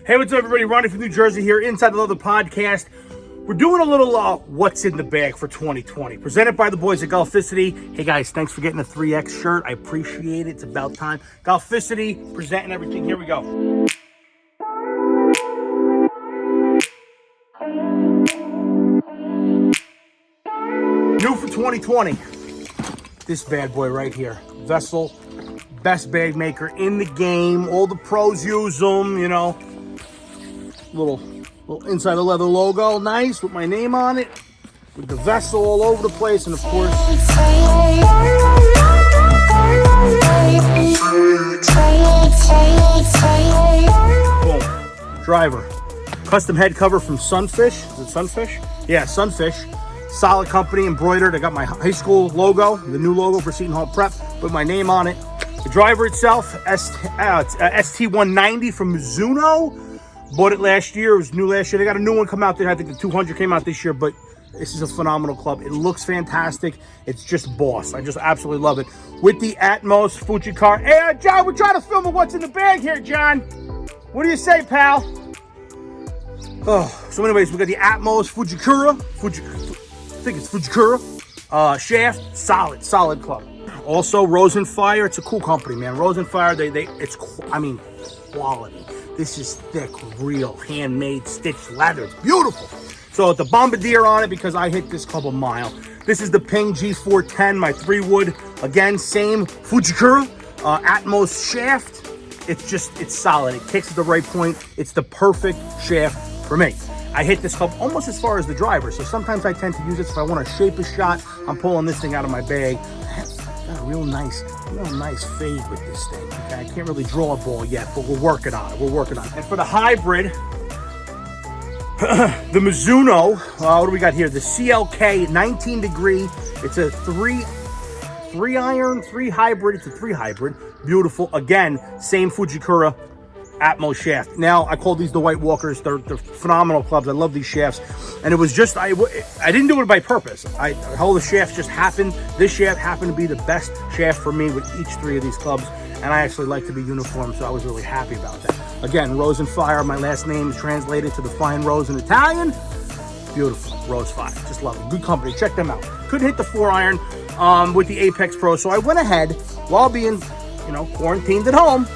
Hey, what's up, everybody? Ronnie from New Jersey here, Inside the Leather Podcast. We're doing a little what's in the bag for 2020, presented by the boys at Golficity. Hey, guys, thanks for getting a 3X shirt. I appreciate it. It's about time. Golficity, presenting everything. Here we go. New for 2020, this bad boy right here. Vessel, best bag maker in the game. All the pros use them, you know. Little Inside the Leather logo, nice, with my name on it, with the Vessel all over the place, and of course, boom, driver. Custom head cover from Sunfish. Is it Sunfish? Yeah, Sunfish. Solid company, embroidered. I got my high school logo, the new logo for Seton Hall Prep, with my name on it. The driver itself, it's ST190 from Mizuno. Bought it last year. It was new last year. They got a new one come out there. I think the 200 came out this year, but this is a phenomenal club. It looks fantastic. It's just boss. I just absolutely love it. With the Atmos FootJoy. Hey, John, we're trying to film a what's in the bag here, John. What do you say, pal? Oh, so anyways, we got the Atmos FootJoy. I think it's FootJoy. Shaft, solid club. Also, Rosenfire. It's a cool company, man. Rosenfire, it's quality. This is thick, real, handmade, stitched leather. It's beautiful. So the Bombardier on it because I hit this club a mile. This is the Ping G410, my 3-wood. Again, same FootJoy, Atmos shaft. It's solid. It kicks at the right point. It's the perfect shaft for me. I hit this club almost as far as the driver. So sometimes I tend to use it. So if I want to shape a shot, I'm pulling this thing out of my bag. Got a real nice fade with this thing. Okay, I can't really draw a ball yet, but we're working on it. And for the hybrid, the Mizuno, what do we got here? The CLK 19 degree. It's a three hybrid. It's a 3 hybrid. Beautiful. Again, same FootJoy Atmos shaft. Now, I call these the White Walkers. They're phenomenal clubs. I love these shafts. And it was just, I didn't do it by purpose. All the shafts just happened. This shaft happened to be the best shaft for me with each 3 of these clubs. And I actually like to be uniform, so I was really happy about that. Again, Rosenfire, my last name is translated to the fine rose in Italian. Beautiful, Rosefire. Just love it. Good company. Check them out. Couldn't hit the 4-iron with the Apex Pro, so I went ahead, while being, quarantined at home,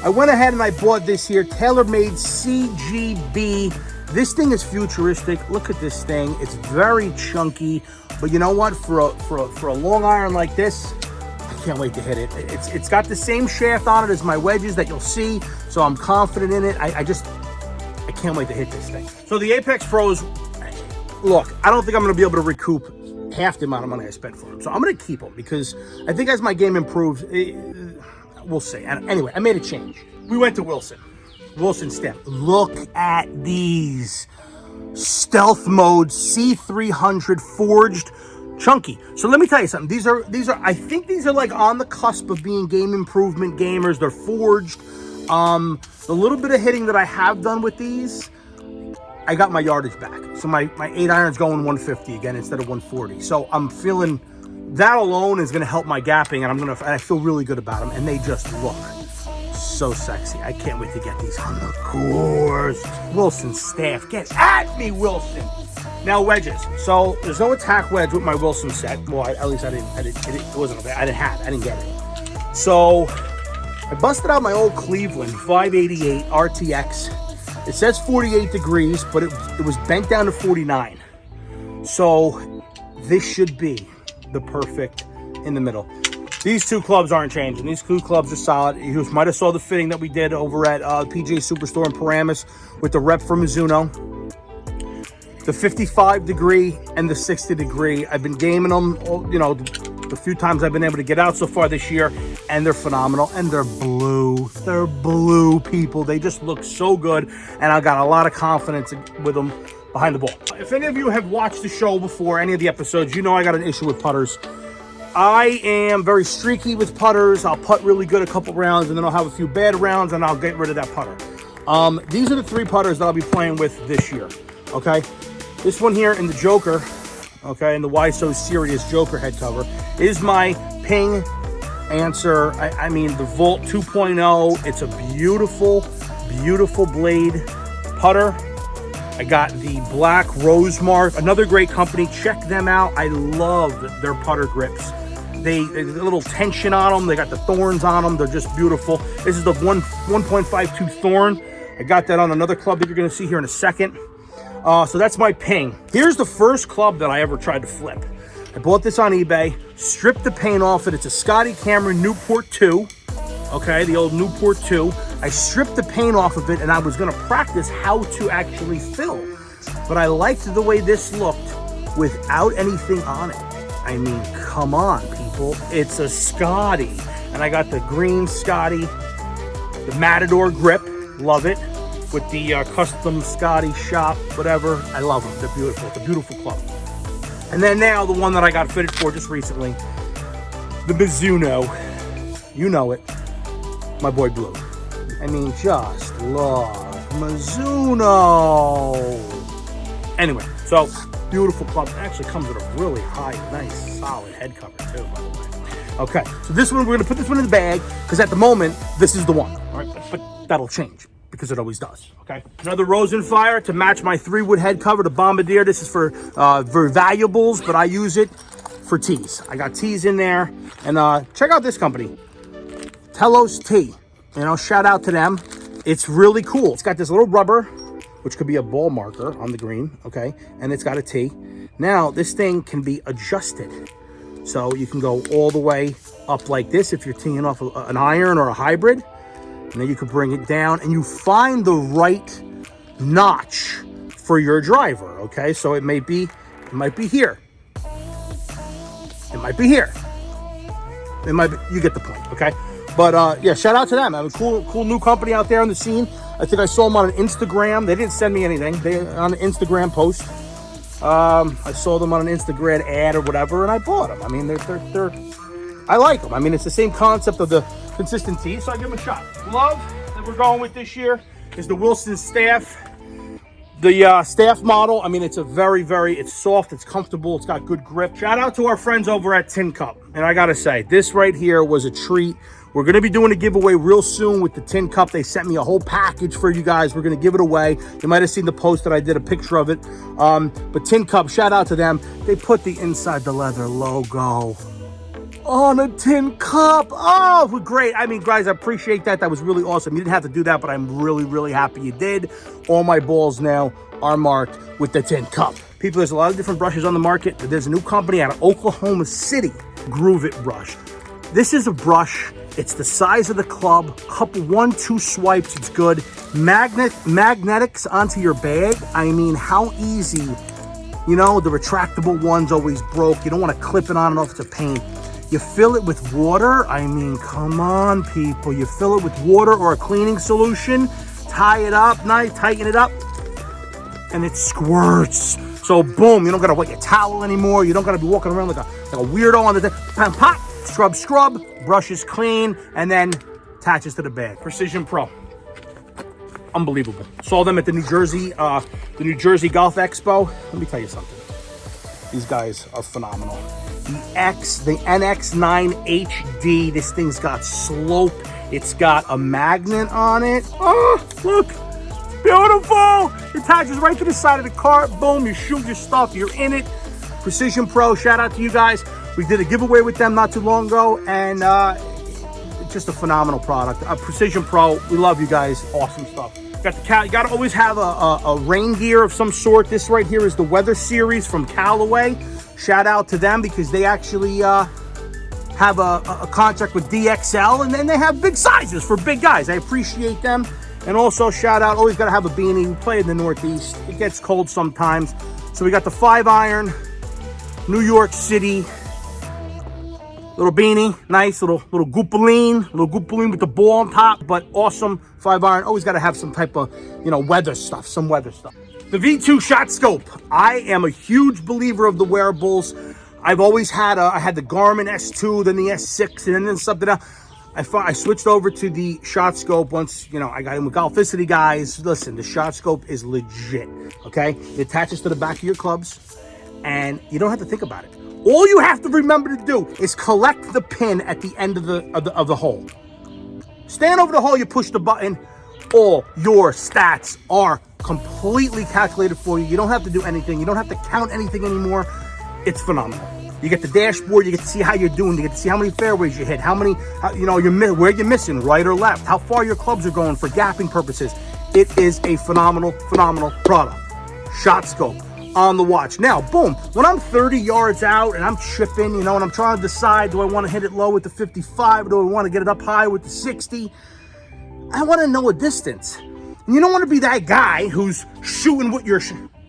I went ahead and I bought this here, TaylorMade CGB. This thing is futuristic. Look at this thing. It's very chunky, but you know what? For a long iron like this, I can't wait to hit it. It's got the same shaft on it as my wedges that you'll see, so I'm confident in it. I can't wait to hit this thing. So the Apex Pros, look, I don't think I'm going to be able to recoup half the amount of money I spent for them, so I'm going to keep them because I think as my game improves, we'll see. And anyway, I made a change. We went to Wilson Stamp. Look at these stealth mode C300 forged chunky. So let me tell you something. These are. I think these are like on the cusp of being game improvement gamers. They're forged. The little bit of hitting that I have done with these, I got my yardage back. So my 8-iron's going 150 again instead of 140. So I'm feeling. That alone is going to help my gapping, and I feel really good about them, and they just look so sexy. I can't wait to get these on the course. Wilson staff, get at me, Wilson. Now wedges. So there's no attack wedge with my Wilson set. Well, at least I didn't get it. So I busted out my old Cleveland 588 RTX. It says 48 degrees, but it was bent down to 49. So this should be the perfect in the middle. These 2 clubs aren't changing. These 2 clubs are solid. You might have saw the fitting that we did over at PJ Superstore in Paramus with the rep from Mizuno. The 55 degree and the 60 degree. I've been gaming them, the few times I've been able to get out so far this year, and they're phenomenal. And they're blue. They're blue, people. They just look so good, and I got a lot of confidence with them behind the ball. If any of you have watched the show before, any of the episodes, you know I got an issue with putters. I am very streaky with putters. I'll putt really good a couple rounds, and then I'll have a few bad rounds, and I'll get rid of that putter. These are the 3 putters that I'll be playing with this year, okay? This one here in the Joker, okay, in the Why So Serious Joker head cover, is my Ping answer. I mean, the Volt 2.0. It's a beautiful beautiful blade putter. I got the black Rosemark, another great company. Check them out. I love their putter grips. They a little tension on them. They got the thorns on them. They're just beautiful. This is the 1.52 Thorn. I got that on another club that you're going to see here in a second. So that's my ping. Here's the first club that I ever tried to flip. I bought this on eBay, stripped the paint off it. It's a Scotty Cameron Newport 2. Okay, the old Newport 2. I stripped the paint off of it, and I was going to practice how to actually fill. But I liked the way this looked without anything on it. I mean, come on, people. It's a Scotty. And I got the green Scotty, the Matador grip. Love it. With the custom Scotty shop, whatever. I love them. They're beautiful. It's a beautiful club. And then now the one that I got fitted for just recently, the Mizuno. You know it. My boy Blue. I mean, just love Mizuno. Anyway, so beautiful club. It actually comes with a really high, nice, solid head cover too, by the way. Okay, so this one, we're gonna put this one in the bag because at the moment, this is the one. All right, but that'll change because it always does. Okay, another Rosenfire to match my 3-wood head cover, the Bombardier. This is for valuables, but I use it for tees. I got tees in there, and check out this company, Telos Tee. You know, shout out to them. It's really cool. It's got this little rubber, which could be a ball marker on the green, okay? And it's got a T. Now, this thing can be adjusted. So you can go all the way up like this if you're teeing off an iron or a hybrid. And then you can bring it down and you find the right notch for your driver, okay? So it might be here. It might be here. It might be, you get the point, okay? But yeah, shout out to them. I have a cool new company out there on the scene. I think I saw them on an Instagram. They didn't send me anything. They on an Instagram post. I saw them on an Instagram ad or whatever, and I bought them. I mean, they're I like them. I mean, it's the same concept of the consistency, so I give them a shot. Glove that we're going with this year is the Wilson Staff. The staff model, I mean, it's a it's soft, it's comfortable, it's got good grip. Shout out to our friends over at Tin Cup. And I gotta say, this right here was a treat. We're gonna be doing a giveaway real soon with the Tin Cup. They sent me a whole package for you guys. We're gonna give it away. You might have seen the post that I did a picture of it. But Tin Cup, shout out to them. They put the inside the leather logo on a tin cup. Oh, great. I mean, guys, I appreciate that. That was really awesome. You didn't have to do that, but I'm really happy you did. All my balls now are marked with the Tin Cup. People, there's a lot of different brushes on the market. There's a new company out of Oklahoma City, Groove It Brush. This is a brush. It's the size of the club. Couple 1-2 swipes. It's good. Magnetics onto your bag. I mean, how easy. You know, the retractable ones always broke. You don't want to clip it on and off the paint. You fill it with water. I mean, come on, people. You fill it with water or a cleaning solution. Tie it up, nice, tighten it up, and it squirts. So boom, you don't gotta wet your towel anymore. You don't gotta be walking around like a weirdo on the day. Pop, pop, scrub, brush is clean, and then attaches to the bag. Precision Pro. Unbelievable. Saw them at the New Jersey Golf Expo. Let me tell you something. These guys are phenomenal. The NX9 HD, this thing's got slope. It's got a magnet on it. Oh, look, beautiful. It attaches right to the side of the cart. Boom, you shoot your stuff, you're in it. Precision Pro, shout out to you guys. We did a giveaway with them not too long ago, and just a phenomenal product. Precision Pro, we love you guys. Awesome stuff. You gotta always have a rain gear of some sort. This right here is the Weather Series from Callaway. Shout out to them because they actually have a contract with DXL, and then they have big sizes for big guys. I appreciate them. And also shout out, always gotta have a beanie. We play in the Northeast. It gets cold sometimes. So we got the 5-iron, New York City, little beanie, nice little goopaline with the ball on top, but awesome 5-iron. Always got to have some type of, weather stuff, some weather stuff. The V2 shot scope. I am a huge believer of the wearables. I've always had I had the Garmin S2, then the S6, and then something else. I switched over to the shot scope once, I got in with Golficity guys. Listen, the shot scope is legit, okay? It attaches to the back of your clubs, and you don't have to think about it. All you have to remember to do is collect the pin at the end of the hole. Stand over the hole, you push the button, All your stats are completely calculated for you. You don't have to do anything. You don't have to count anything anymore. It's phenomenal. You get the dashboard. You get to see how you're doing. You get to see how many fairways you hit, where you're missing, right or left, how far your clubs are going for gapping purposes. It is a phenomenal product. Shot scope on the watch. Now, boom, when I'm 30 yards out and I'm chipping, and I'm trying to decide, do I want to hit it low with the 55? Or do I want to get it up high with the 60? I want to know a distance. And you don't want to be that guy who's shooting with your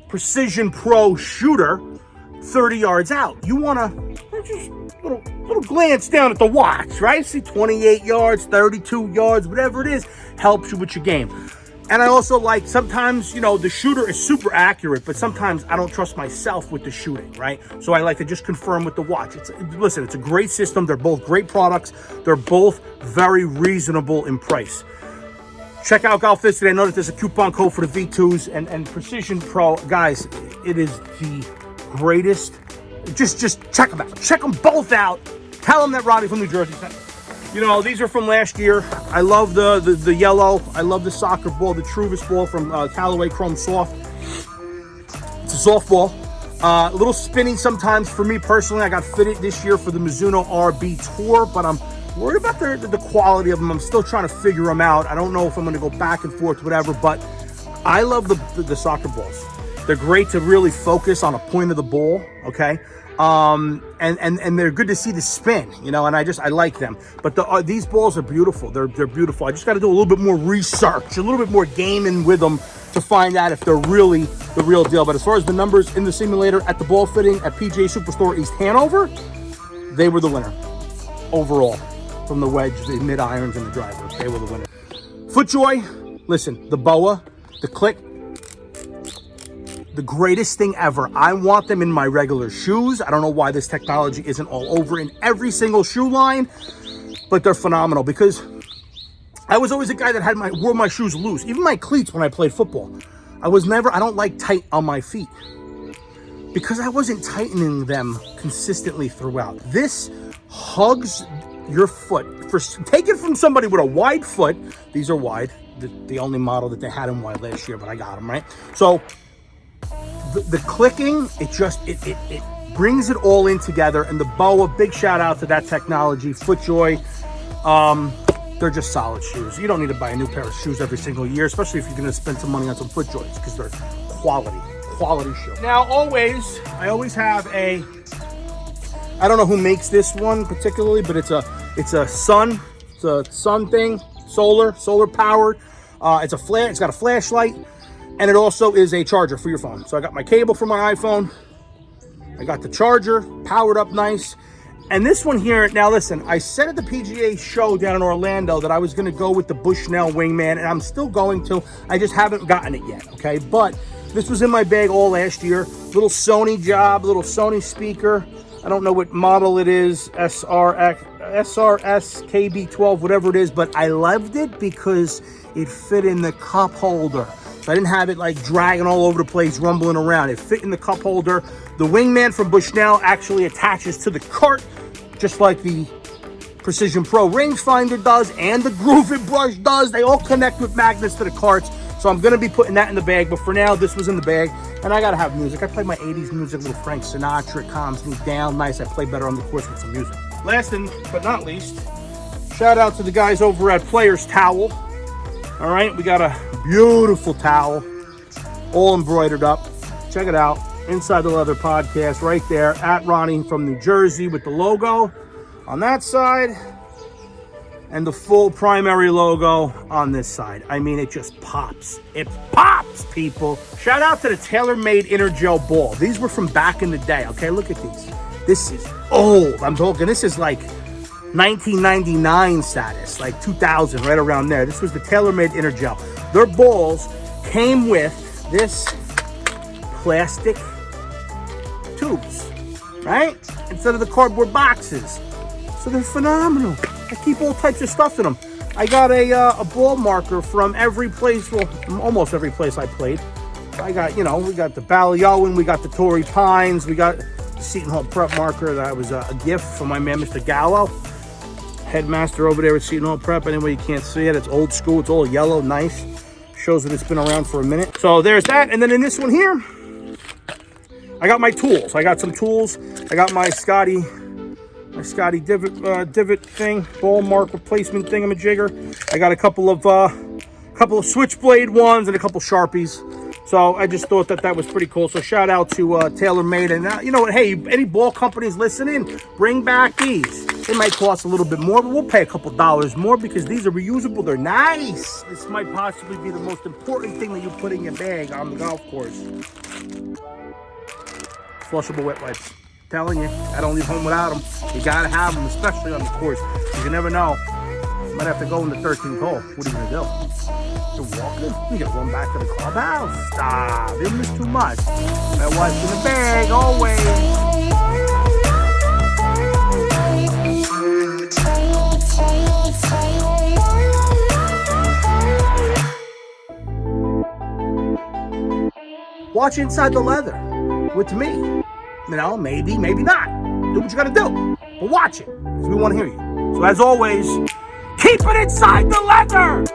Precision Pro shooter 30 yards out. You want to just little glance down at the watch, right? See 28 yards, 32 yards, whatever it is, helps you with your game. And I also like, sometimes, the shooter is super accurate, but sometimes I don't trust myself with the shooting, right? So I like to just confirm with the watch. Listen, it's a great system. They're both great products. They're both very reasonable in price. Check out Golfist today. I know that there's a coupon code for the V2s and Precision Pro. Guys, it is the greatest. Just check them out. Check them both out. Tell them that Ronnie from New Jersey sent me. These are from last year. I love the yellow. I love the soccer ball, the Truvis ball from Callaway Chrome Soft. It's a softball. A little spinny sometimes for me personally. I got fitted this year for the Mizuno RB Tour, but I'm worried about the quality of them. I'm still trying to figure them out. I don't know if I'm going to go back and forth, whatever, but I love the soccer balls. They're great to really focus on a point of the ball, okay? And they're good to see the spin, and I like them. But these balls are beautiful. They're beautiful. I just got to do a little bit more research, a little bit more gaming with them to find out if they're really the real deal. But as far as the numbers in the simulator at the ball fitting at PGA Superstore East Hanover, they were the winner overall. From the wedge, the mid irons, and the driver, they were the winner. FootJoy, listen, the BOA, the click, the greatest thing ever. I want them in my regular shoes. I don't know why this technology isn't all over in every single shoe line, but they're phenomenal because I was always a guy that wore my shoes loose, even my cleats when I played football. I don't like tight on my feet because I wasn't tightening them consistently throughout. This hugs your foot. Take it from somebody with a wide foot. These are wide. The only model that they had in wide last year, but I got them, right? So the clicking, it brings it all in together. And the BOA, big shout out to that technology. FootJoy, they're just solid shoes. You don't need to buy a new pair of shoes every single year, especially if you're going to spend some money on some FootJoys, because they're quality shoe. Now, I always have I don't know who makes this one particularly, but it's a sun thing, solar powered. It's got a flashlight, and it also is a charger for your phone. So I got my cable for my iPhone. I got the charger powered up nice. And this one here, now listen, I said at the PGA show down in Orlando that I was going to go with the Bushnell Wingman, and I'm still going to. I just haven't gotten it yet, okay? But this was in my bag all last year. Little Sony job, little Sony speaker. I don't know what model it is, SRS, KB12, whatever it is, but I loved it because it fit in the cup holder. So I didn't have it like dragging all over the place, rumbling around. It fit in the cup holder. The Wingman from Bushnell actually attaches to the cart, just like the Precision Pro rangefinder does and the Groove It brush does. They all connect with magnets to the carts. So I'm going to be putting that in the bag. But for now, this was in the bag. And I got to have music. I play my 80s music, little Frank Sinatra. It calms me down nice. I play better on the course with some music. Last but not least, shout out to the guys over at Players Towel. All right, we got a beautiful towel, all embroidered up. Check it out. Inside the Leather Podcast right there at Ronnie from New Jersey with the logo on that side and the full primary logo on this side. I mean, it just pops. It pops, people. Shout out to the TaylorMade Inner Gel Ball. These were from back in the day, okay? Look at these. This is old. I'm talking, this is like 1999 status, like 2000, right around there. This was the TaylorMade Inner Gel. Their balls came with this plastic tubes, right? Instead of the cardboard boxes. So they're phenomenal. I keep all types of stuff in them. I got a ball marker from every place, well, almost every place I played. I got, we got the Ballyowen, we got the Torrey Pines, we got the Seton Hall Prep marker that was a gift from my man, Mr. Gallo, headmaster over there at Seton Hall Prep. Anyway, you can't see it. It's old school. It's all yellow, nice. Shows that it's been around for a minute. So there's that. And then in this one here, I got my tools. I got some tools. I got my Scotty divot thing, ball mark replacement thingamajigger. I got a couple of switchblade ones and a couple Sharpies. So I just thought that was pretty cool. So shout out to TaylorMade. And you know what? Hey, any ball companies listening, bring back these. They might cost a little bit more, but we'll pay a couple dollars more because these are reusable. They're nice. This might possibly be the most important thing that you put in your bag on the golf course. Flushable wet wipes. Telling you, I don't leave home without them. You gotta have them, especially on the course. You never know. You might have to go in the 13th hole. What are you gonna do? You're walking. You gotta run back to the clubhouse. Stop. You miss too much. That wipes in the bag always. Watch inside the leather with me. You know, maybe not. Do what you gotta do. But watch it, because we want to hear you. So as always, keep it inside the leather!